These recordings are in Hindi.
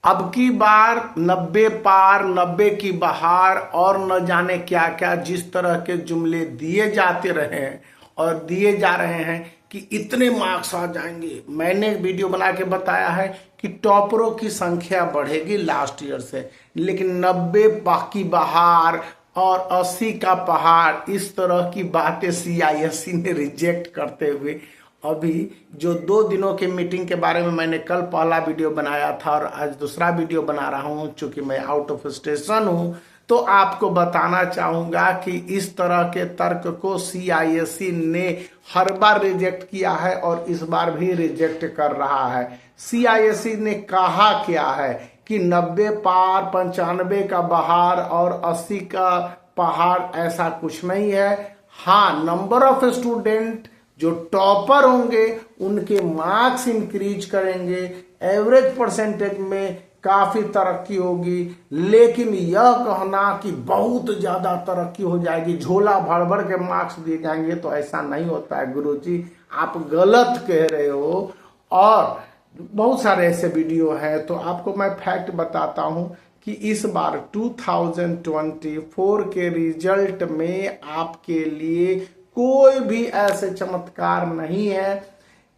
अब की बार 90 पार 90 की बहार और न जाने क्या क्या जिस तरह के जुमले दिए जाते रहे हैं और दिए जा रहे हैं कि इतने मार्क्स आ जाएंगे। मैंने वीडियो बना के बताया है कि टॉपरों की संख्या बढ़ेगी लास्ट ईयर से, लेकिन 90 की बहार और 80 का पहाड़, इस तरह की बातें CISE ने रिजेक्ट करते हुए अभी जो 2 दिनों की मीटिंग के बारे में मैंने कल पहला वीडियो बनाया था और आज दूसरा वीडियो बना रहा हूं, चूंकि मैं आउट ऑफ स्टेशन हूं, तो आपको बताना चाहूंगा कि इस तरह के तर्क को CISE ने हर बार रिजेक्ट किया है और इस बार भी रिजेक्ट कर रहा है। CISE ने कहा क्या है कि 90 पार 95 का बहार और 80 का पहाड़, ऐसा कुछ नहीं है। हाँ, नंबर ऑफ स्टूडेंट जो टॉपर होंगे उनके मार्क्स इंक्रीज करेंगे, एवरेज परसेंटेज में काफी तरक्की होगी, लेकिन यह कहना कि बहुत ज्यादा तरक्की हो जाएगी, झोला भर भर के मार्क्स दिए जाएंगे, तो ऐसा नहीं होता है गुरुजी, आप गलत कह रहे हो। और बहुत सारे ऐसे वीडियो हैं, तो आपको मैं फैक्ट बताता हूं कि इस बार 2024 के रिजल्ट में आपके लिए कोई भी ऐसे चमत्कार नहीं है,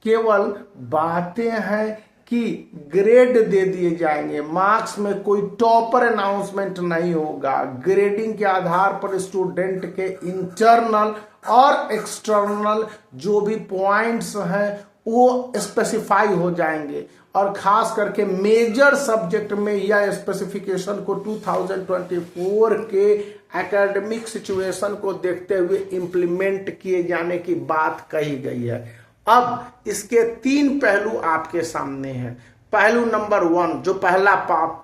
केवल बातें हैं कि ग्रेड दे दिए जाएंगे, मार्क्स में कोई टॉपर अनाउंसमेंट नहीं होगा। ग्रेडिंग के आधार पर स्टूडेंट के इंटरनल और एक्सटर्नल जो भी पॉइंट्स हैं वो स्पेसिफाई हो जाएंगे, और खास करके मेजर सब्जेक्ट में यह स्पेसिफिकेशन को 2024 के एकेडमिक सिचुएशन को देखते हुए इंप्लीमेंट किए जाने की बात कही गई है। अब इसके 3 पहलू आपके सामने हैं। पहलू नंबर 1, जो पहला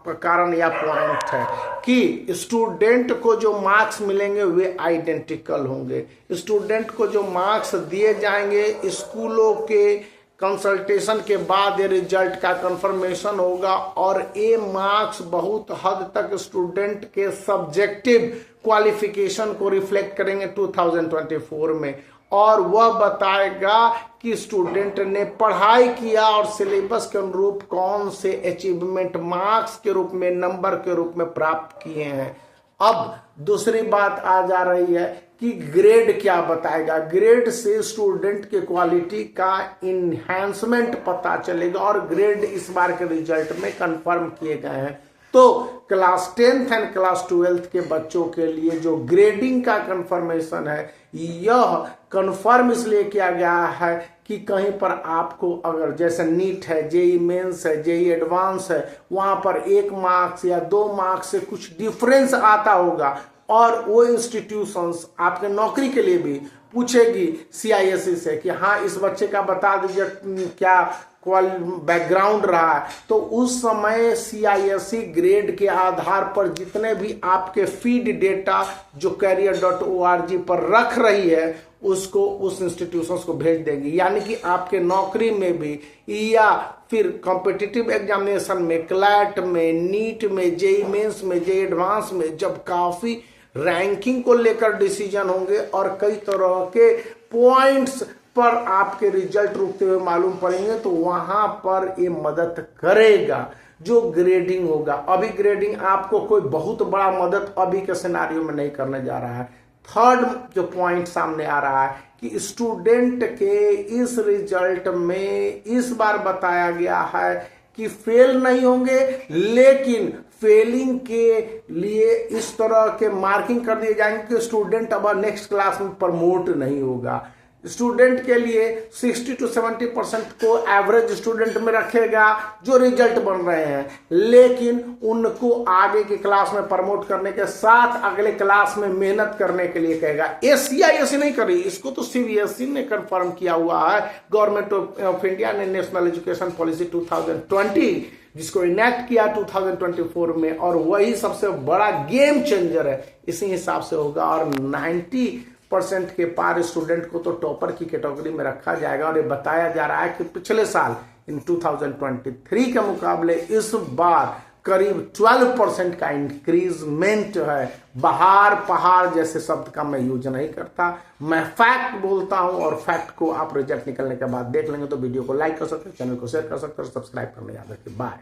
कारण या पॉइंट है कि स्टूडेंट को जो मार्क्स मिलेंगे वे आइडेंटिकल होंगे। स्टूडेंट को जो मार्क्स दिए जाएंगे, स्कूलों के कंसल्टेशन के बाद ये रिजल्ट का कंफर्मेशन होगा, और ये मार्क्स बहुत हद तक स्टूडेंट के सब्जेक्टिव क्वालिफिकेशन को रिफ्लेक्ट करेंगे 2024 में, और वह बताएगा कि स्टूडेंट ने पढ़ाई किया और सिलेबस के अनुरूप कौन से अचीवमेंट मार्क्स के रूप में, नंबर के रूप में प्राप्त किए हैं। अब दूसरी बात आ जा रही है कि ग्रेड क्या बताएगा। ग्रेड से स्टूडेंट के क्वालिटी का इन्हांसमेंट पता चलेगा, और ग्रेड इस बार के रिजल्ट में कंफर्म किए गए हैं। तो class 10th and class 12th के बच्चों के लिए जो ग्रेडिंग का कंफर्मेशन है, यह कंफर्म इसलिए किया गया है कि कहीं पर आपको, अगर जैसे नीट है, जेई मेंस है, जेई एडवांस है, वहां पर 1 मार्क्स या 2 मार्क्स से कुछ डिफरेंस आता होगा, और वो इंस्टीट्यूशंस आपके नौकरी के लिए भी पूछेगी CISE से कि हाँ, इस बच्चे का बता दीजिए क्या बैकग्राउंड रहा है, तो उस समय CISE ग्रेड के आधार पर जितने भी आपके फीड डेटा जो career.org पर रख रही है, उसको उस इंस्टीट्यूशंस को भेज देंगी। यानी कि आपके नौकरी में भी, या फिर कॉम्पिटिटिव एग्जामिनेशन में, क्लैट में, नीट में, जेई मेंस में, जेई एडवांस में, जब काफी रैंकिंग को लेकर डिसीजन होंगे और कई तरह के पॉइंट्स पर आपके रिजल्ट रुकते हुए मालूम पड़ेंगे, तो वहां पर ये मदद करेगा जो ग्रेडिंग होगा। अभी ग्रेडिंग आपको कोई बहुत बड़ा मदद अभी के सिनारियो में नहीं करने जा रहा है। थर्ड जो पॉइंट सामने आ रहा है कि स्टूडेंट के इस रिजल्ट में इस बार बताया गया है कि फेल नहीं होंगे, लेकिन फेलिंग के लिए इस तरह के मार्किंग कर दिए जाएंगे कि स्टूडेंट अब नेक्स्ट क्लास में प्रमोट नहीं होगा। स्टूडेंट के लिए 60 to 70% को एवरेज स्टूडेंट में रखेगा जो रिजल्ट बन रहे हैं, लेकिन उनको आगे की क्लास में प्रमोट करने के साथ अगले क्लास में मेहनत करने के लिए कहेगा। ये CISE नहीं कर रही, इसको तो CBSE ने कंफर्म किया हुआ है। गवर्नमेंट ऑफ इंडिया ने नेशनल एजुकेशन पॉलिसी 2020 जिसको इनेक्ट किया 2024 में, और वही सबसे बड़ा गेम चेंजर है, इसी हिसाब से होगा। और 90% के पार स्टूडेंट को तो टॉपर की कैटेगरी में रखा जाएगा, और ये बताया जा रहा है कि पिछले साल इन 2023 के मुकाबले इस बार करीब 12% का इंक्रीजमेंट है। बहार पहाड़ जैसे शब्द का मैं यूज नहीं करता, मैं फैक्ट बोलता हूं, और फैक्ट को आप रिजल्ट निकलने के बाद देख लेंगे। तो वीडियो को लाइक कर सकते हैं, चैनल को शेयर कर सकते हैं, सब्सक्राइब करना याद रखिए। बाय।